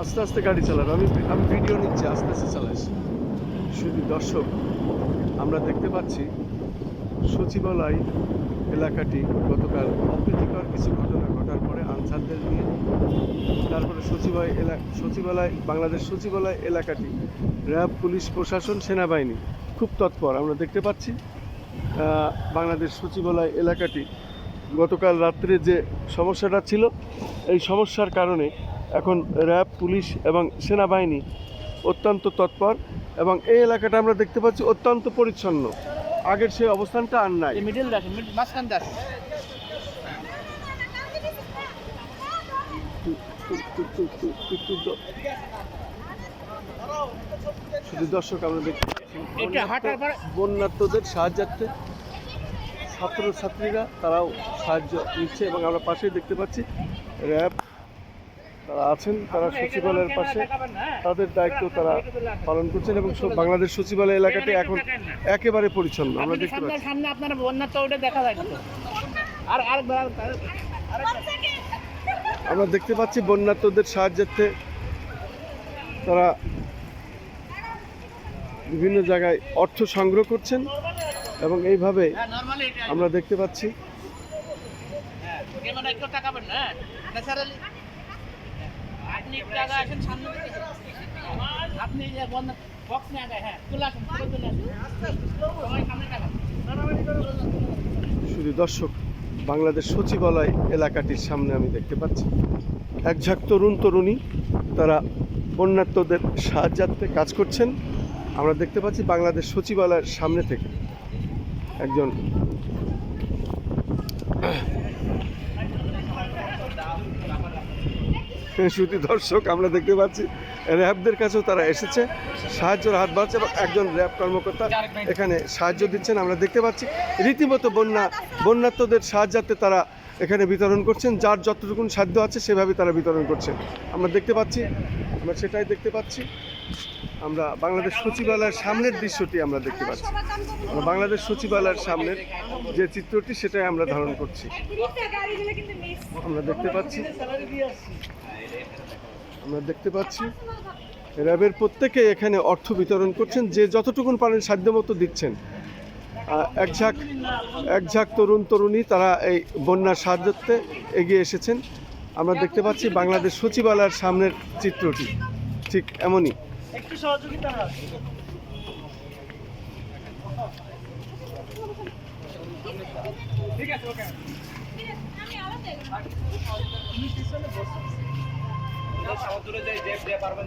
আস্তে আস্তে গাড়ি চালাবে। আমি আমি ভিডিও নিচ্ছি, আস্তে আস্তে চালাইস। শুধু দর্শক, আমরা দেখতে পাচ্ছি সচিবালয় এলাকাটি গতকাল অপ্রীতিকর কিছু ঘটনা ঘটার পরে আনসারদের নিয়ে তারপরে সচিবালয় বাংলাদেশ সচিবালয় এলাকাটি র্যাব, পুলিশ প্রশাসন, সেনাবাহিনী খুব তৎপর। আমরা দেখতে পাচ্ছি বাংলাদেশ সচিবালয় এলাকাটি গতকাল রাত্রে যে সমস্যাটা ছিল, এই সমস্যার কারণে এখন র্যাব, পুলিশ এবং সেনাবাহিনী অত্যন্ত তৎপর এবং এই এলাকাটা আমরা দেখতে পাচ্ছি অত্যন্ত পরিচ্ছন্ন। আগের সেই অবস্থানটা আর নাই। শুধু দর্শক, আমরা দেখতে পাচ্ছি বন্যার্তদের সাহায্যার্থে ছাত্রছাত্রীরা তারাও সাহায্য নিচ্ছে এবং আমরা পাশেই দেখতে পাচ্ছি র্যাব তারা আছেন, তারা সচিবালয়ের পাশে তাদের দায়িত্ব তারা পালন করছেন এবং বাংলাদেশ সচিবালয় এলাকাটি এখন একেবারে পরিচ্ছন্ন। আমরা দেখতে পাচ্ছি আমরা দেখতে পাচ্ছি বন্যার্তদের সাহায্যার্থে তারা বিভিন্ন জায়গায় অর্থ সংগ্রহ করছেন এবং এইভাবে আমরা দেখতে পাচ্ছি শুধু দর্শক, বাংলাদেশ সচিবালয় এলাকাটির সামনে আমি দেখতে পাচ্ছি এক ঝাঁক তরুণী তারা বন্যার্তদের সাহায্যার্থে কাজ করছেন। আমরা দেখতে পাচ্ছি বাংলাদেশ সচিবালয়ের সামনে থেকে একজন শুধু দর্শক, আমরা দেখতে পাচ্ছি র্যাবদের কাছেও তারা এসেছে, সাহায্যের হাত বাড়ছে এবং একজন র্যাব কর্মকর্তা এখানে সাহায্য দিচ্ছেন। আমরা দেখতে পাচ্ছি রীতিমতো বন্যার্তদের সাহায্যার্থে তারা এখানে বিতরণ করছেন, যার যতটুকু সাধ্য আছে সেভাবে তারা বিতরণ করছেন। আমরা দেখতে পাচ্ছি, আমরা সেটাই দেখতে পাচ্ছি। আমরা বাংলাদেশ সচিবালয়ের সামনের দৃশ্যটি আমরা দেখতে পাচ্ছি। আমরা বাংলাদেশ সচিবালয়ের সামনের যে চিত্রটি সেটাই আমরা ধারণ করছি। আমরা দেখতে পাচ্ছি র্যাবের প্রত্যেকে এখানে অর্থ বিতরণ করছেন, যে যতটুকুন পারেন সাধ্যমতো দিচ্ছেন। এক ঝাঁক তরুণী তারা এই বন্যার সাহায্যার্থে এগিয়ে এসেছেন। আমরা দেখতে পাচ্ছি বাংলাদেশ সচিবালয়ের সামনের চিত্রটি ঠিক এমনই। একটু সহযোগিতা ঠিক আছে, ওকে আমি আলাদা তুমি পিছনে বসো, দূরে যাই, পারবেন।